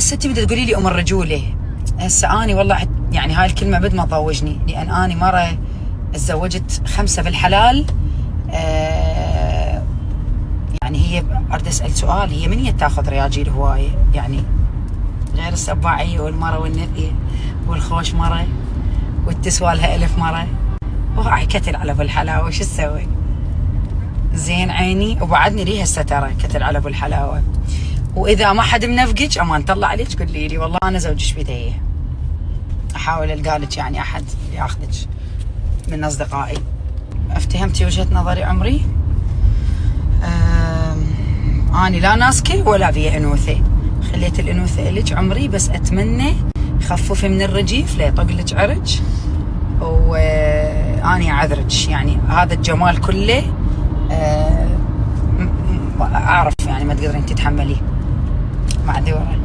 هسه تبدا تقولي لي ام الرجوله. هسه اني والله يعني هاي الكلمه بد ما تضوجني، لان اني مره تزوجت 5 بالحلال. يعني هي اريد اسال سؤال، هي من هي تاخذ رياجيل هوايه؟ يعني غير السباعيه والمره والنثيه والخوش مره والتسوى لها 1000 مره، وهاي كتل على ابو الحلاوه. شو تسوي؟ زين عيني. وبعدني لي هسه ترى كتل على ابو الحلاوه. واذا ما حد منفقج اما نطلع عليك قولي لي والله انا زوجك بديه، احاول القى لك يعني احد ياخذك من اصدقائي. افتهمتي وجهه نظري عمري؟ اني لا ناسكه ولا بي انوثه، خليت الانوثه الك عمري، بس اتمنى خففي من الرجيف لا يطق لك عرج، واني اعذرك يعني هذا الجمال كله اعرف يعني ما تقدرين تتحمليه. معذوره.